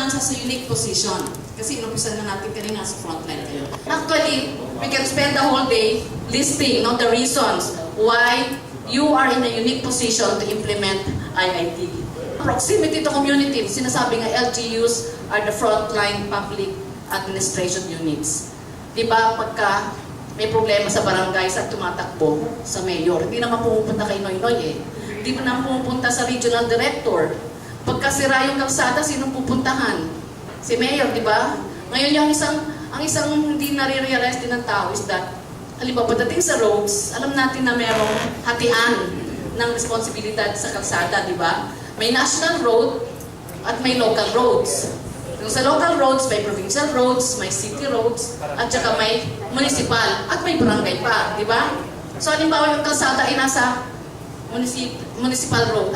naman sa unique position. Kasi inumpisan na natin kanina sa frontline kayo. Actually, we can spend the whole day listing the reasons why you are in a unique position to implement IIT. Proximity to community, sinasabi nga LGUs are the frontline public administration units. Diba, pagka may problema sa barangays at tumatakbo sa mayor, hindi naman pumupunta kay Noynoy eh. Hindi naman pumupunta sa regional director. Pagka sira yung kalsada, sinong pupuntahan? Si mayor, di ba? Ngayon yung ang isang hindi nare-realize din ng tao is that, halimbawa, pagdating sa roads, alam natin na merong hatian ng responsibilidad sa kalsada, di ba? May national road at may local roads. Yung sa local roads, may provincial roads, may city roads, at saka may municipal, at may barangay pa, di ba? So, halimbawa, yung kalsada ay nasa municipal road,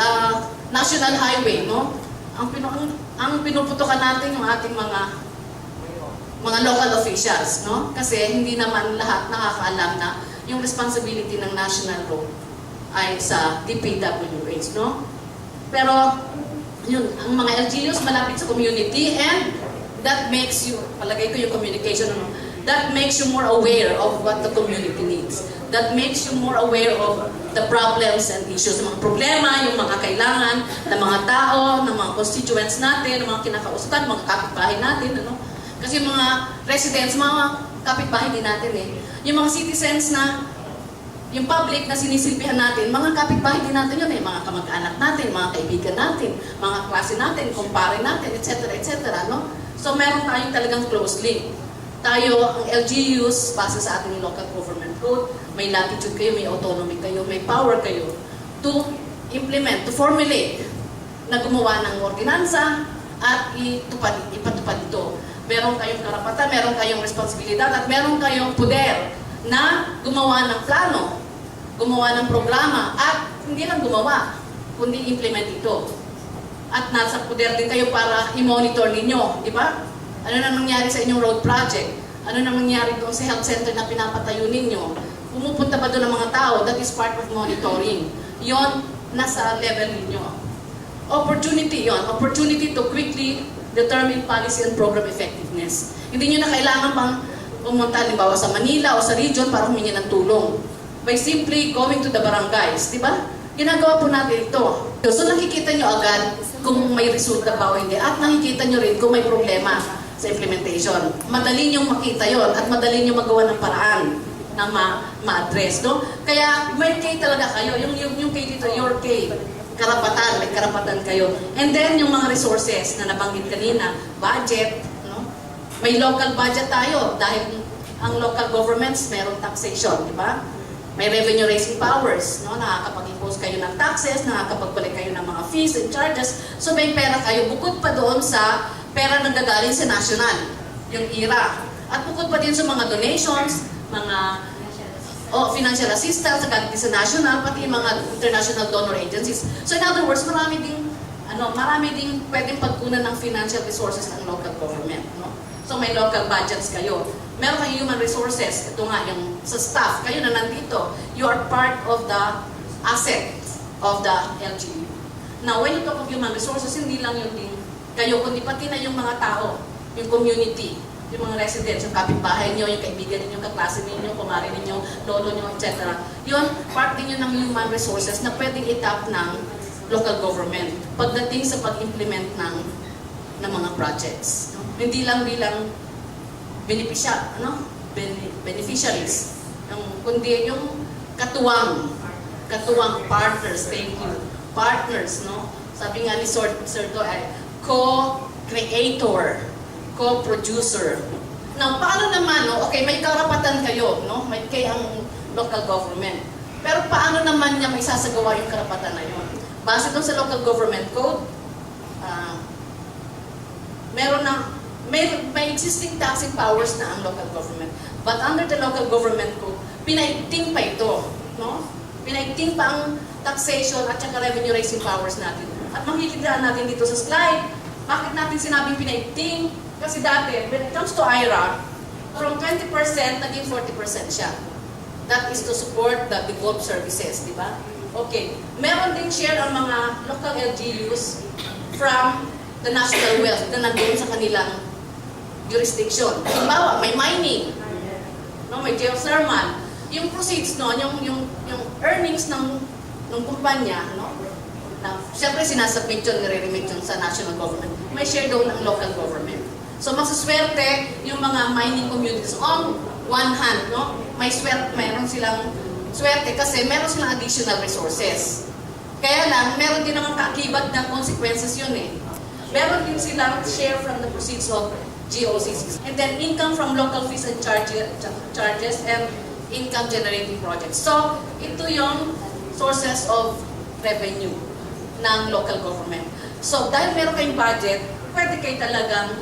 national highway, no? Ang pinuputukan natin yung ating mga local officials, no? Kasi hindi naman lahat nakakaalam na yung responsibility ng national road ay sa DPWH, no? Pero yun, ang mga LGUs malapit sa community, and that makes you, palagay ko yung communication, that makes you more aware of what the community needs. That makes you more aware of the problems and issues, mga problema, yung mga kailangan ng mga tao, ng mga constituents natin, ng mga kinakausap, mga kapitbahay natin, ano? Kasi yung mga residents, mga kapitbahay din natin eh. Yung mga citizens na, yung public na sinisilbihan natin, mga kapitbahay din natin yun eh, mga kamag-anak natin, mga kaibigan natin, mga klase natin, kumpare natin, etc. etc. No? So meron tayong talagang close link. Tayo, ang LGUs, base sa ating local government code, may latitude kayo, may autonomy kayo, may power kayo to implement, to formulate, na gumawa ng ordinansa at ipatupad ito. Meron kayong karapatan, meron kayong responsibilidad, at meron kayong poder na gumawa ng plano, gumawa ng programa, at hindi lang gumawa, kundi implement ito. At nasa poder din kayo para i-monitor ninyo, di ba? Ano na nangyari sa inyong road project? Ano na nangyari doon sa health center na pinapatayo ninyo? Pumupunta ba doon ang mga tao? That is part of monitoring. Yon nasa level ninyo. Opportunity yon. Opportunity to quickly determine policy and program effectiveness. Hindi nyo na kailangan pang pumunta, halimbawa sa Manila o sa region para humingi ng tulong. By simply going to the barangays, di ba? Ginagawa po natin ito. So nakikita nyo agad kung may resulta ba o hindi. At nakikita nyo rin kung may problema sa implementation. Madali nyo makita yon at madali nyo magawa ng paraan na ma-address. No? Kaya may kay talaga kayo. Yung kay dito, your kay. Karapatan, may karapatan kayo. And then yung mga resources na nabanggit kanina, budget, no? May local budget tayo dahil ang local governments meron taxation, di ba? May revenue raising powers, no? Nakakapag-impose kayo ng taxes, nakakapagbalik kayo ng mga fees and charges. So may pera kayo bukod pa doon sa pera na gagaling sa national, yung IRA. At bukod pa din sa mga donations, mga financial assistance sa national, pati mga international donor agencies. So in other words, marami ding pwedeng pagkunan ng financial resources ng local government, no? So may local budgets kayo. Meron kayong human resources. Ito nga, yung sa staff, kayo na nandito, you are part of the asset of the LGU. Now, when you talk of human resources, hindi lang yung din kayo, kundi pati na yung mga tao, yung community, yung mga residents, yung kapitbahay nyo, yung kaibigan ninyo, kaklase ninyo, kumari ninyo, lolo nyo, etc. Yun, part din yun ng human resources na pwedeng itap ng local government pagdating sa pag-implement ng mga projects. No? Hindi lang bilang beneficiaries, kundi yung katuwang partners, thank you, partners, no? Sabi nga ni Sir To ay co-creator, co-producer. Now, paano naman, no? Okay, may karapatan kayo, no? May kay ang local government. Pero paano naman niya may sasagawa yung karapatan na yun? Base doon sa local government code, may existing taxing powers na ang local government. But under the local government code, pinaigting pa ito, no? Pinaigting pa ang taxation at saka revenue raising powers natin. At makikita natin dito sa slide, bakit natin sinabing pinaigting? Kasi dati, when it comes to IRA, from 20% naging 40% siya. That is to support the devolved services, di ba? Okay. Meron din share ang mga local LGUs from the national wealth na nandoon sa kanilang jurisdiction. Halimbawa, may mining, no, may geothermal. Yung proceeds, no, yung earnings ng kumpanya, no, na siyempre sinasubmit yun, nire-remit yun sa national government. May share daw ng local government. So masuswerte yung mga mining communities on one hand, no, meron silang swerte kasi meron silang additional resources. Kaya lang, meron din naman kaakibat na consequences yun eh. Meron din silang share from the proceeds of GOCCs. And then income from local fees and charges and income generating projects. So, ito yung sources of revenue ng local government. So, dahil meron kayong budget, pwede kayo talagang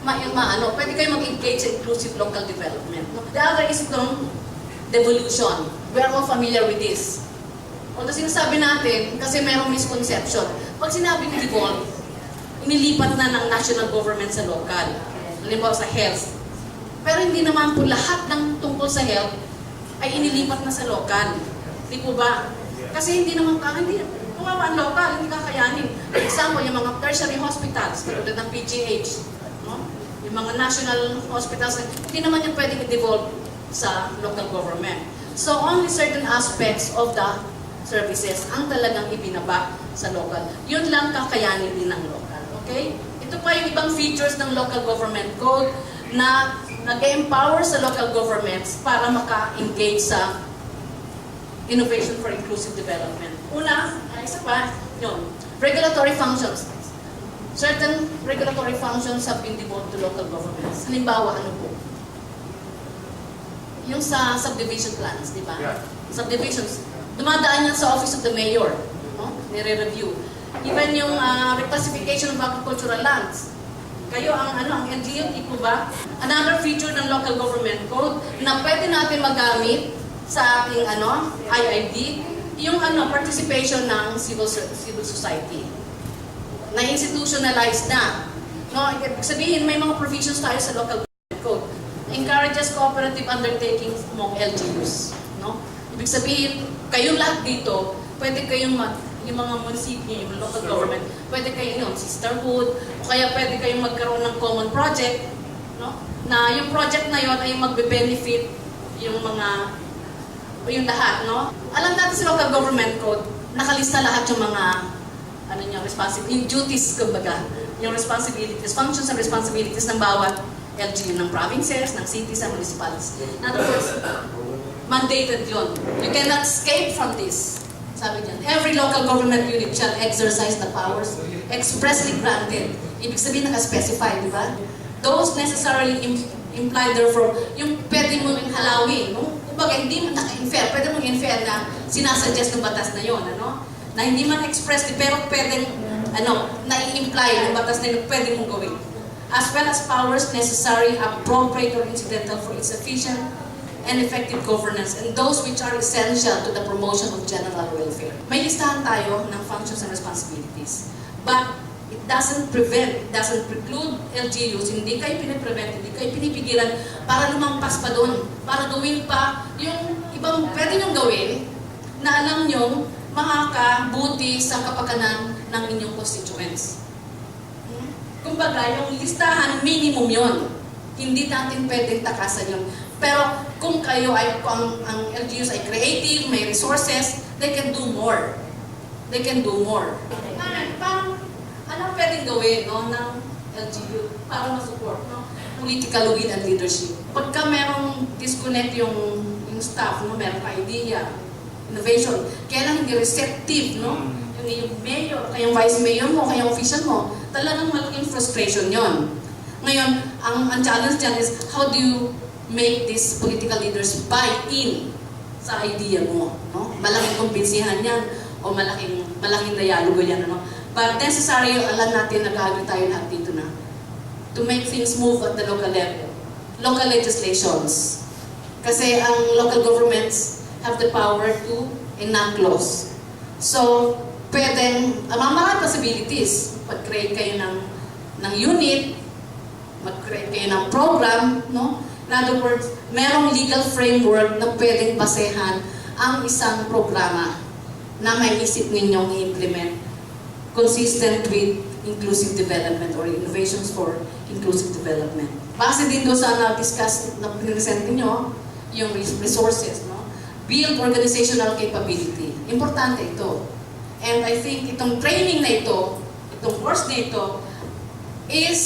pwede kayo mag-engage sa inclusive local development. The other is itong devolution. We are all familiar with this. Although sinasabi natin, kasi merong misconception, pag sinabi ng devolve, inilipat na ng national government sa local. Halimbawa sa health. Pero hindi naman po lahat ng tungkol sa health ay inilipat na sa local. Di po ba? Kasi hindi naman kumawa ang local, hindi kakayanin. For example, yung mga tertiary hospitals, tulad ng PGH, no? Yung mga national hospitals, hindi naman yung pwedeng i-devolve sa local government. So, only certain aspects of the services ang talagang ibinaba sa local. Yun lang kakayanin din ng local. Okay? Ito pa yung ibang features ng local government code na nag-empower sa local governments para maka-engage sa innovation for inclusive development. Una, isa pa, yun, regulatory functions. Certain regulatory functions have been devolved to local governments. Halimbawa, ano po? Yung sa subdivision plans, di ba? Yeah. Subdivisions, dumadaan yan sa Office of the Mayor, no? Nire-review. Even yung reclassification of agricultural lands. Kayo ang LGU, di po ba? Another feature ng local government code na pwede natin magamit sa ating IID, yung participation ng civil society. Na-institutionalize na. No, ibig sabihin, may mga provisions tayo sa local government code. Encourages cooperative undertakings among LGUs. No? Ibig sabihin, kayo lahat dito, pwede kayong yung mga munisipyo, yung local government, pwede kayong sisterhood, o kaya pwede kayong magkaroon ng common project, no? Na yung project na yon ay magbe-benefit yung lahat, no? Alam natin sa local government code, nakalista lahat yung mga yung duties, kumbaga, yung responsibilities, functions and responsibilities ng bawat LGU, ng provinces, ng cities, and municipalities. In other words, mandated yun. You cannot escape from this. Sabi niyan, every local government unit shall exercise the powers expressly granted. Ibig sabihin naka-specify, di ba? Those necessarily imply therefore, yung pwede mo halawin, no? Kumbaga, hindi mo naka-infer, pwede mong infer na sinasuggest ng batas na yon, na hindi man expressly, pero pwedeng, na-imply ng batas na yun, pwede mong gawin. As well as powers necessary, appropriate, or incidental for its efficient and effective governance, and those which are essential to the promotion of general welfare. May listahan tayo ng functions and responsibilities. But it doesn't preclude LGUs, hindi kayo piniprevent, hindi kayo pinipigilan para lumampas pa doon, para gawin pa yung ibang pwede nyong gawin na alam nyong makakabuti sa kapakanan ng inyong constituents. Kumbaga, yung listahan, minimum yon. Hindi natin pwedeng takasan yun. Pero kung ang LGUs ay creative, may resources, they can do more. They can do more. Parang, anong pwedeng gawin ng LGU para ma-support political will and leadership? Pagka merong disconnect yung staff, merong idea, innovation, kaya lang hindi receptive, yung mayor, kaya yung vice mayor mo, kaya yung official mo, talagang malaking frustration yon. Ngayon, ang challenge dyan is, how do you make these political leaders buy in sa idea mo? No? Malaking kumbinsihan yan, o malaking dialogo yan. But necessary, alam natin, nag-agree tayo lahat dito na, to make things move at the local level. Local legislations. Kasi ang local governments have the power to enact laws. So, pwedeng, maraming possibilities. Mag-create kayo ng unit, mag-create kayo ng program, In other words, merong legal framework na pwedeng basehan ang isang programa na may isip ninyong i-implement consistent with inclusive development or innovations for inclusive development. Base din doon sa na-discuss na pinresent ninyo, yung resources, no? Build organizational capability. Importante ito. And I think itong training na ito, itong course na ito, is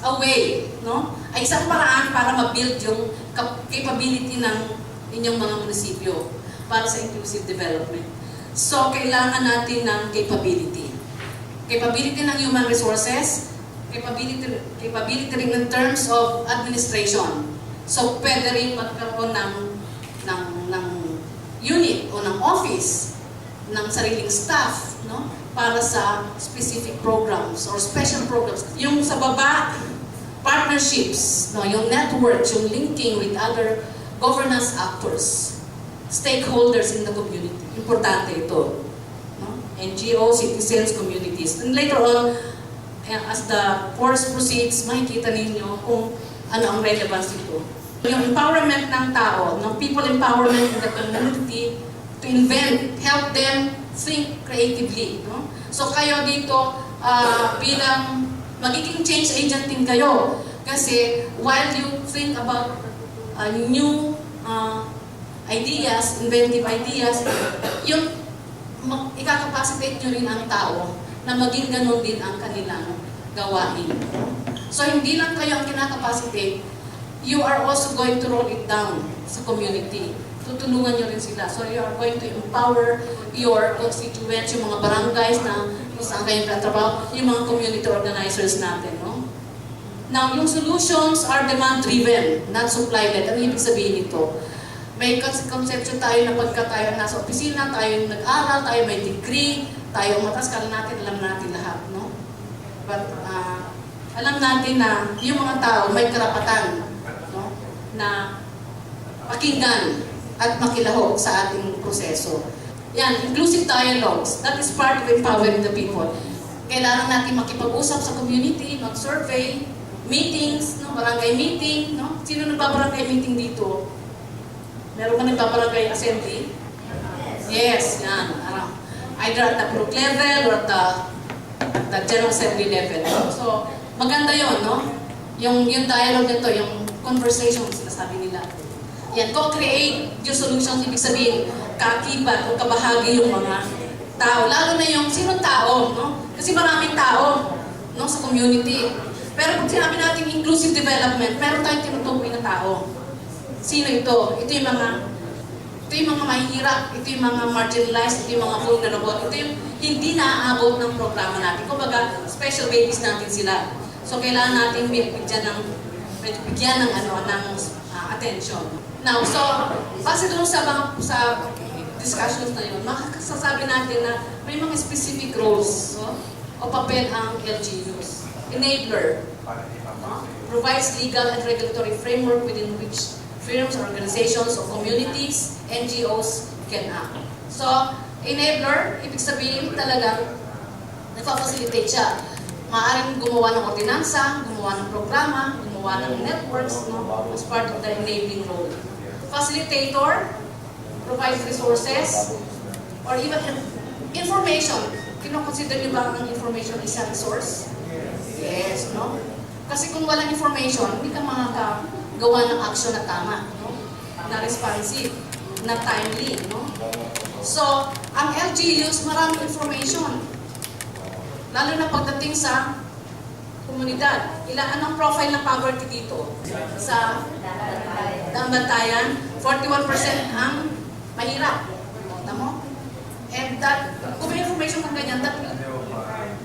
a way, no? Ay isang paraan para ma-build yung capability ng inyong mga munisipyo para sa inclusive development. So, kailangan natin ng capability. Capability ng human resources, capability rin in terms of administration. So, pwede rin magkaroon ng unit o ng office ng sariling staff, no? Para sa specific programs or special programs. Yung sa baba, partnerships, no? Yung networks, yung linking with other governance actors, stakeholders in the community. Importante ito. No? NGOs, citizens, communities. And later on, as the course proceeds, makikita ninyo kung ano ang relevance ito. Yung empowerment ng tao, ng people empowerment in the community to invent, help them think creatively. No? So kayo dito, bilang magiging change agent din kayo. Kasi while you think about new ideas, inventive ideas, yung ikakapacitate nyo rin ang tao na maging ganun din ang kanilang gawain. So hindi lang kayo ang kinakapacitate, you are also going to roll it down sa community. Tutulungan nyo rin sila. So you are going to empower your constituents, yung mga barangays na kung saan kayo tatrabaho, yung mga community organizers natin. No? Now, yung solutions are demand-driven, not supply-led. Ano ibig sabihin nito? May conception tayo na pagka tayo nasa opisina, tayo nag-aral, tayo may degree, tayo matas, kala natin, alam natin lahat. No? But alam natin na yung mga tao may karapatan, no? Na pakinggan at makilahok sa ating proseso. Yan, inclusive dialogues. That is part of empowering the people. Kailangan natin makipag-usap sa community, mag-survey, meetings, no? Barangay meeting. No? Sino nagbabarangay meeting dito? Meron ba nagbabarangay assembly? Yes, yan. Either at the group level or at the General Assembly level. So, maganda yon, no? Yung dialogue nito, yung conversation, sinasabi nila. Yan, co-create yung solutions, ibig sabihin, kakibat o kabahagi yung mga tao. Lalo na yung, sinong tao, no? Kasi maraming tao, no, sa community. Pero pag sinabi natin inclusive development, meron tayong tinutukoy na tao. Sino ito? Ito yung mga mahihirap, ito yung mga marginalized, ito yung mga vulnerable, ito yung hindi naaabot ng programa natin. Kumbaga, special babies natin sila. So, kailangan natin bigyan ng attention. Now, so, base doon sa discussions na yun, makasasabi natin na may mga specific roles, no? O papel ang LGUs. Enabler, no? Provides legal and regulatory framework within which firms, organizations, or communities, NGOs can act. So, enabler, ibig sabihin talagang nagpa-facilitate siya. Maaaring gumawa ng ordinansa, gumawa ng programa, gumawa ng networks, no? As part of the enabling role. Facilitator, provides resources, or even information. Kino-consider niyo ba ang information is a resource? Yes, no? Kasi kung walang information, hindi ka makagawa ng action na tama, no? Na responsive, na timely, no? So, ang LGUs, maraming information. Lalo na pagdating sa komunidad. Anong profile ng poverty dito? Sa Bantayan, 41% ang mahirap. Tama? And that, kung may information kang ganyan, that will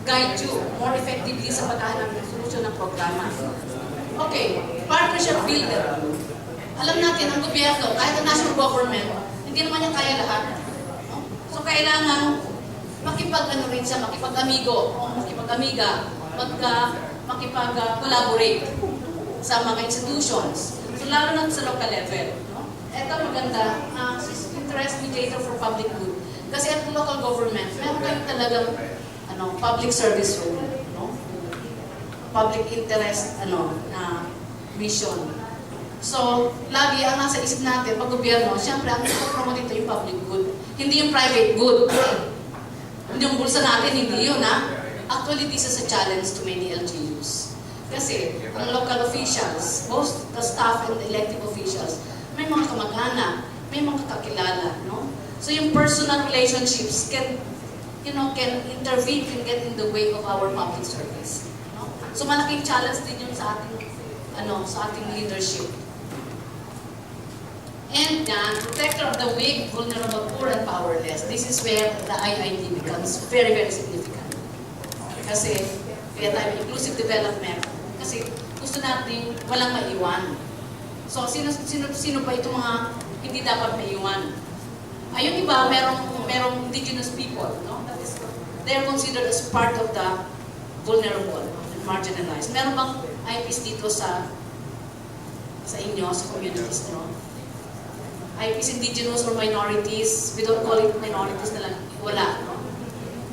guide you more effectively sa paghahanap ng solusyon ng programa. Okay, partnership builder. Alam natin, ang gobyerno, kahit ang national government, hindi naman niya kaya lahat. No? So, kailangan rin siya, makipag-amigo, o makipag-amiga, makipag-collaborate sa mga institutions. So, lalo na sa local level. No? Ito maganda, interest mediator for public good. Kasi at local government, meron kayong talagang public service role. No? Public interest mission. So, lagi ang nasa isip natin, pag gobyerno, siyempre, ang promote ito yung public good. Hindi yung private good. Hindi yung bulsa natin, hindi yun, ha? Actually, this is a challenge to many LGUs. Kasi, ang local officials, both the staff and the elective officials, may mga kamag-anak, may mga kakilala, no? So yung personal relationships can intervene, can get in the way of our public service. No? So malaking challenge din yun sa ating leadership. And protector of the weak, vulnerable, poor, and powerless. This is where the IID becomes very, very significant. Kasi, kaya tayo inclusive development, kasi gusto natin walang maiwan. So, sino ba itong mga hindi dapat maiwan? Yung iba, merong indigenous people, no? That is, they are considered as part of the vulnerable and marginalized. Meron bang IPs dito sa inyo, sa communities, no? IPs indigenous or minorities, we don't call it minorities na lang, wala, no?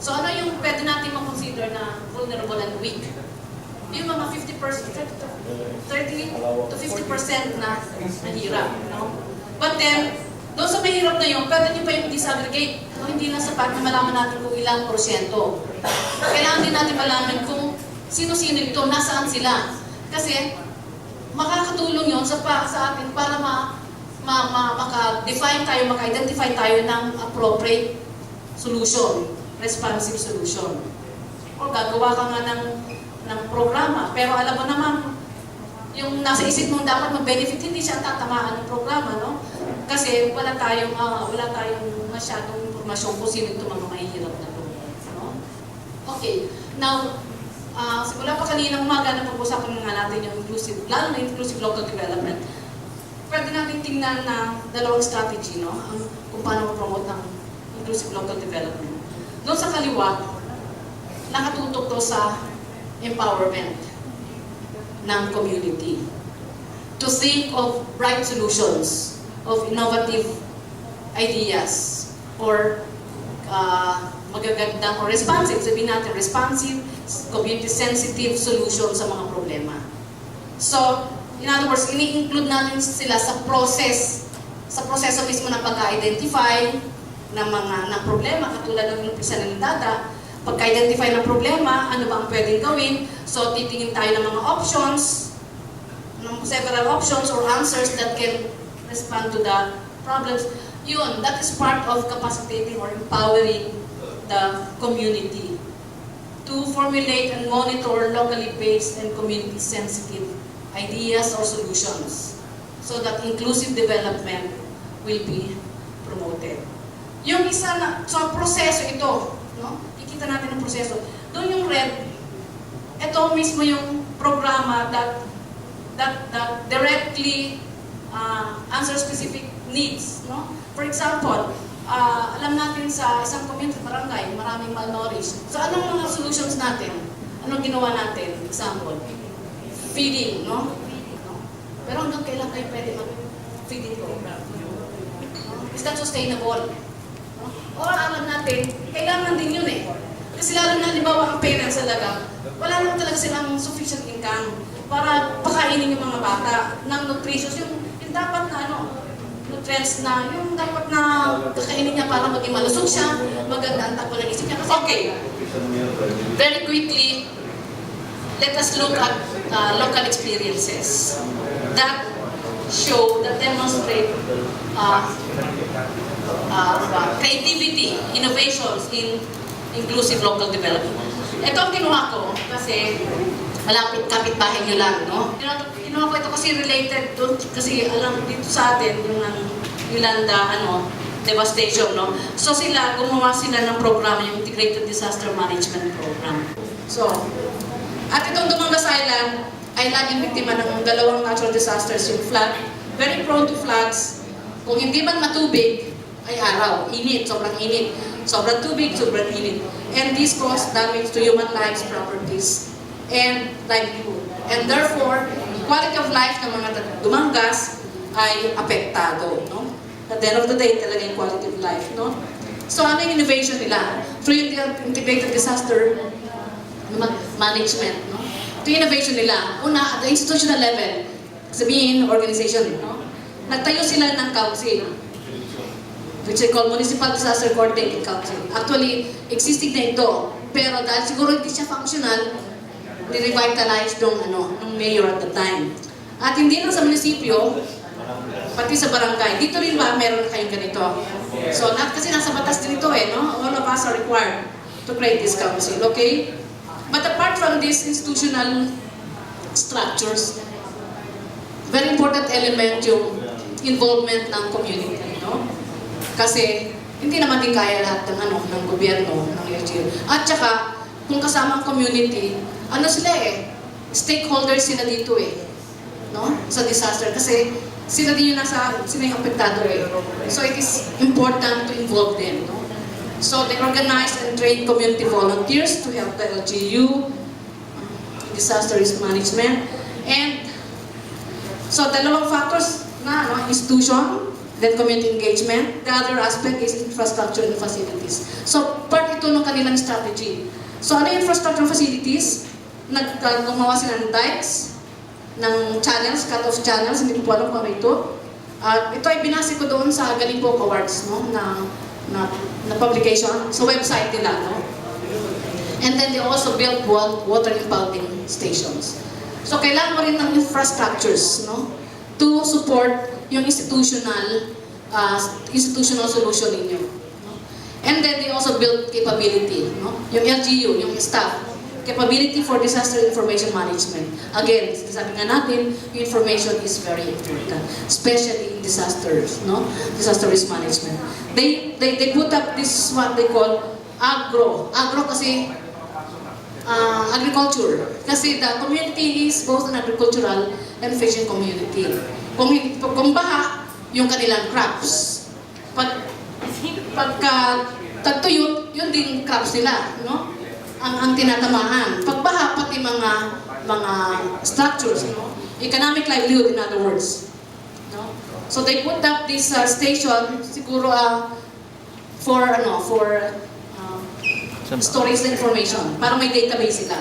So ano yung pwede natin makonsider na vulnerable and weak? Yung mga 30 to 50% na nahirap, no? But then, doon sa mahirap na yun, pwede nyo pa yung disaggregate. No? Hindi lang sapat na malaman natin kung ilang porsyento. Kailangan din natin malaman kung sino-sino ito, nasaan sila. Kasi, makakatulong yun sa atin para maka-define tayo, maka-identify tayo ng appropriate solution, responsive solution. O gagawa ka nga ng programa, pero alam mo naman, yung nasa isip mo dapat mag-benefit, hindi siya tatamaan ng programa, no? Kasi wala tayong masyadong informasyon kung sino ito mga mahihirap na to, no? Okay, now, simula pa kaninang umaga na pag-usapan nga natin yung inclusive, lalo na inclusive local development. Pwede natin tingnan na dalawang strategy, no? Kung paano ma-promote ng inclusive local development. Doon sa kaliwa, nakatutok to sa empowerment ng community. To think of bright solutions, of innovative ideas, or magagandang or responsive, sabihin natin, responsive, community-sensitive solution sa mga problema. So, in other words, ini-include natin sila sa proseso mismo ng pagka-identify ng problema, katulad ng umpisa ng data, pagka-identify ng problema, ano ba ang pwedeng gawin, so titingin tayo ng mga options, several options or answers that can respond to the problems. Yun, that is part of capacitating or empowering the community to formulate and monitor locally based and community-sensitive ideas or solutions so that inclusive development will be promoted. Yung isa na, so proseso ito, no? Ikita natin ang proseso. Doon yung red, ito mismo yung programa that directly answer specific needs, no? For example, alam natin sa isang community, barangay, maraming malnourished. So anong mga solutions natin? Anong ginawa natin? Example, feeding, no? Pero hanggang kailan kayo pwede mag-feeding program? Is that sustainable? No? O alam natin, kailangan din yun eh. Kasi lalo na, halimbawa, ang parents talaga, wala naman talaga silang sufficient income para pakainin yung mga bata ng nutritious, yung dapat na nutrients na, yung dapat na kakainin niya para maging malusog siya, maganda ang takbo ng isip niya. Kasi, okay, very quickly, let us look at local experiences that show, that demonstrate creativity, innovations in inclusive local development. Ito ang kinuha ko kasi malapit kapitbahay nyo lang, no? Kinuha ko ito kasi related doon, kasi alam dito sa atin yung Yolanda, devastation, no? So gumawa sila ng program, yung Integrated Disaster Management Program. So, at itong Dumangas Island ay laging biktima ng dalawang natural disasters, yung flood, very prone to floods. Kung hindi man matubig, ay araw, init, sobrang init. Sobrang tubig, sobrang init. And this cause damage to human lives, properties, and livelihood. And therefore, quality of life ng mga Dumangas ay apektado, no? At the end of the day, talaga yung quality of life, no? So, ano yung innovation nila? Through yung integrated disaster management, no? Ito yung innovation nila. Una, at the institutional level, sabihin, organization, no? Nagtayo sila ng council, which they call Municipal Disaster Coordinating Council. Actually, existing na ito Pero dahil siguro hindi siya functional, ni-revitalize ng mayor at the time. At hindi lang sa munisipyo, pati sa barangay. Dito rin ba meron kayong ganito? So, kasi nasa batas din ito no? All of us are required to create this council, okay? But apart from these institutional structures, very important element yung involvement ng community, no? Kasi hindi naman din kaya lahat ng gobyerno, ng LGU. At saka, kung kasama ang community, sila stakeholders sila dito no? Sa disaster. Kasi sila din sila yung apektado So it is important to involve them, no? So they organize and train community volunteers to help the LGU, disaster risk management. And so dalawang factors institution, then community engagement. The other aspect is infrastructure and facilities. So part ito ng kanilang strategy. So ano yung infrastructure facilities? Gumawa sila ng dikes, ng channels, cut-off channels, hindi ko po alam kung ano ito. Ito ay binase ko doon sa Galing Book Awards, no? na publication, sa website nila. No? And then they also built water impounding stations. So kailangan mo rin ng infrastructures, no? To support yung institutional solution ninyo. No? And then they also built capability, no? Yung LGU, yung staff, capability for disaster information management. Again, sabi nga natin, information is very important, especially in disasters, no? Disaster risk management. They put up this what they call agro. Agro kasi agriculture. Kasi the community is both an agricultural and fishing community. Kung baha, yung kanilang crops. Pagka tagtuyot, yun din crops nila, no? Ang tinatamaan. Pagbaha, pati mga structures, no? Economic livelihood, in other words. No? So they put up this station, siguro for storage information, para may database sila.